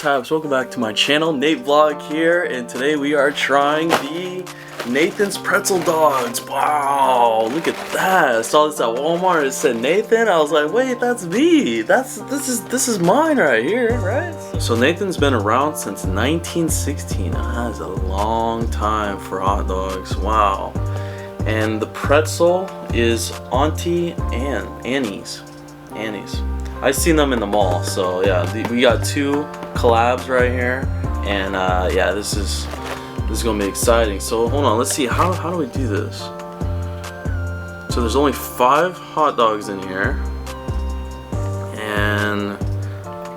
times, welcome back to my channel. NateVlog here, and today we are trying the Nathan's pretzel dogs. Wow, look at that. I saw this at Walmart. It said Nathan. I was like, wait, that's me. This is mine right here, right? So Nathan's been around since 1916. That is a long time for hot dogs. Wow. And the pretzel is Auntie and Annie's. I've seen them in the mall, so yeah, we got two collabs right here, and yeah, this is gonna be exciting. So hold on, let's see how do we do this. So there's only 5 hot dogs in here, and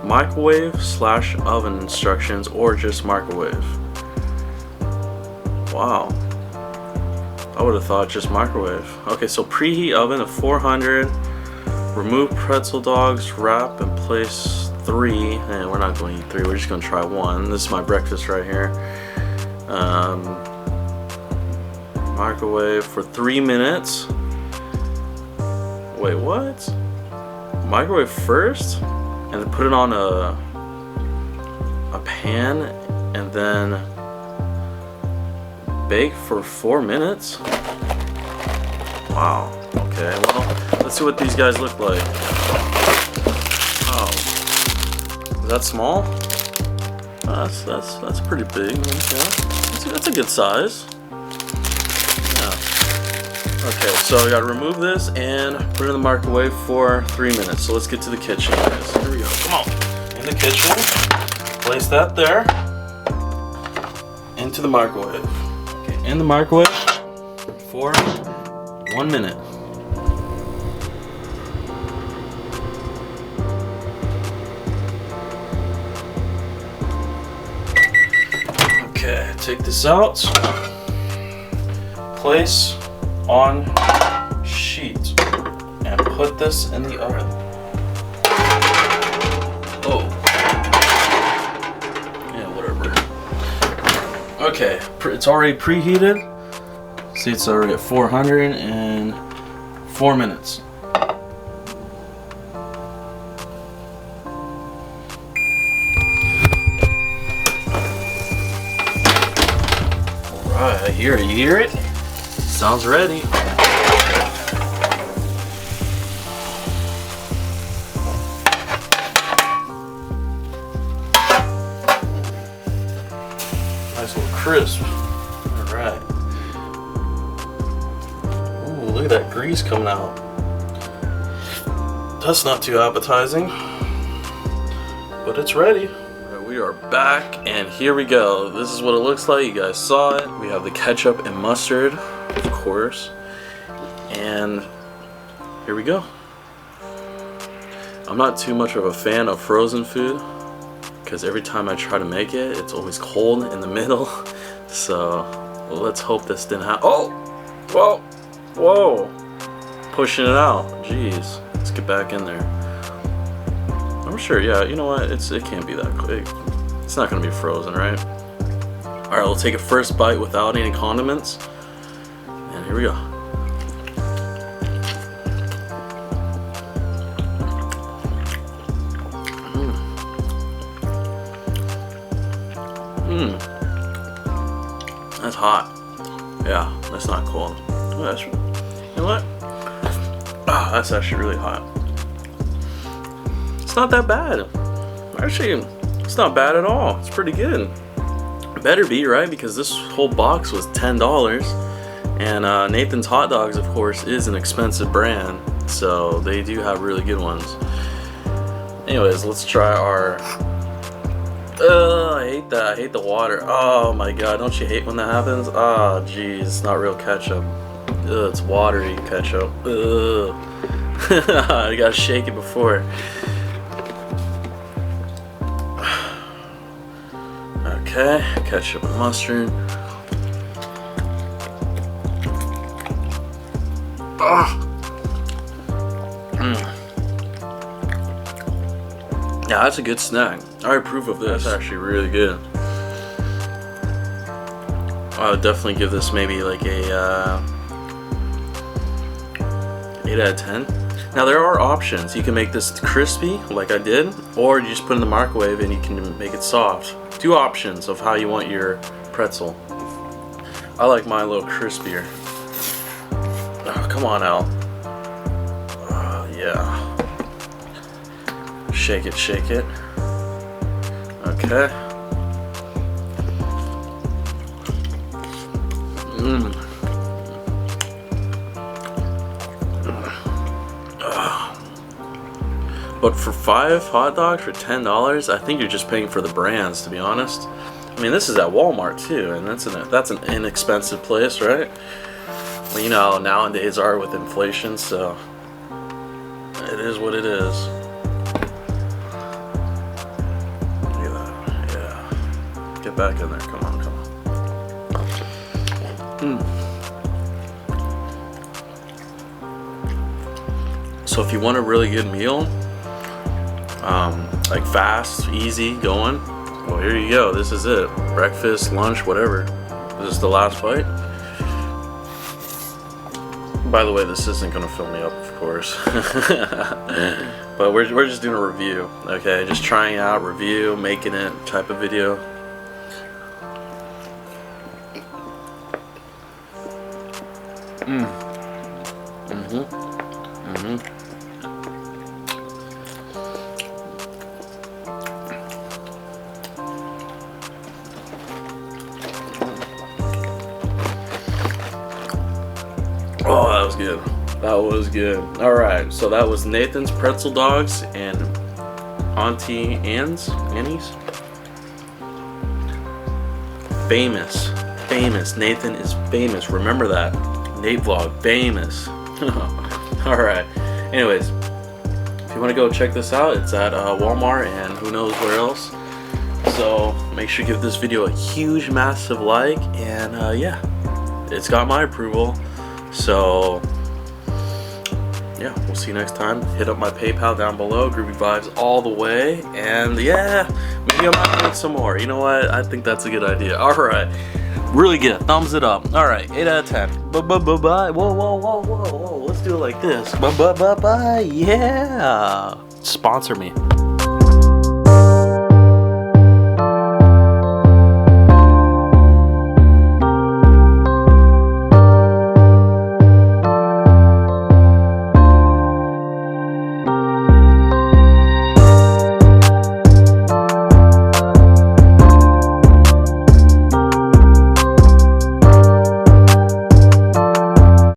microwave/oven instructions, or just microwave. Wow, I would have thought just microwave. Okay, so preheat oven at 400. Remove pretzel dogs, wrap and place 3. And we're not going to eat 3, we're just going to try 1. This is my breakfast right here. Microwave for 3 minutes. Wait, what? Microwave first, and then put it on a pan, and then bake for 4 minutes. Wow. Okay, well, let's see what these guys look like. Wow. Is that small? That's pretty big. Yeah. That's a good size. Yeah. Okay, so I gotta remove this and put it in the microwave for 3 minutes. So let's get to the kitchen, guys. Here we go. Come on. In the kitchen. Place that there. Into the microwave. Okay, in the microwave for 1 minute. Okay, take this out. Place on sheet and put this in the oven. Oh. Yeah, whatever. Okay, it's already preheated. See, it's already at 400 and 4 minutes. Alright, I hear it. You hear it? Sounds ready. Nice little crisp. Alright. Look at that grease coming out. That's not too appetizing, but it's ready. Right, we are back, and here we go. This is what it looks like. You guys saw it. We have the ketchup and mustard, of course, and here we go. I'm not too much of a fan of frozen food because every time I try to make it, it's always cold in the middle. So let's hope this didn't happen. Oh, whoa. Whoa, pushing it out. Jeez, let's get back in there. I'm sure, yeah, you know what, it can't be that quick. It's not gonna be frozen, right? All right, we'll take a first bite without any condiments, and here we go. That's hot. Yeah, that's not cold. Oh, that's, you know what? Ah, that's actually really hot. It's not that bad. Actually, it's not bad at all. It's pretty good. It better be, right? Because this whole box was $10. And Nathan's Hot Dogs, of course, is an expensive brand. So they do have really good ones. Anyways, let's try our... I hate that. I hate the water. Oh my god, don't you hate when that happens? Oh, geez, it's not real ketchup. Ugh, it's watery ketchup. Ugh. I gotta shake it before. Okay, ketchup and mustard. Yeah, that's a good snack. I approve of this. That's actually really good. I would definitely give this maybe like a 8 out of 10. Now there are options. You can make this crispy like I did, or you just put it in the microwave and you can make it soft. Two options of how you want your pretzel. I like mine a little crispier. Oh, come on, Al. Yeah. Shake it, shake it. Okay. But for 5 hot dogs for $10, I think you're just paying for the brands, to be honest. I mean, this is at Walmart too, and that's an inexpensive place, right? Well, you know how nowadays are with inflation, so it is what it is. Look at that, yeah. Get back in there, come on, come on. So if you want a really good meal, like fast, easy going, well, here you go. This is it. Breakfast, lunch, whatever. This is the last bite. By the way, this isn't gonna fill me up, of course. But we're just doing a review, okay? Just trying out, review, making it type of video. Oh, that was good. That was good. Alright, so that was Nathan's Pretzel Dogs and Auntie Annie's. Famous. Famous. Nathan is famous. Remember that. NateVlog. Famous. Alright. Anyways, if you want to go check this out, it's at Walmart and who knows where else. So make sure you give this video a huge, massive like. And yeah, it's got my approval. So yeah, we'll see you next time. Hit up my PayPal down below. Groovy vibes all the way. And yeah, maybe I might make some more. You know what? I think that's a good idea. Alright. Really good. Thumbs it up. Alright, 8 out of 10. Bye. Whoa. Let's do it like this. Bye. Yeah. Sponsor me.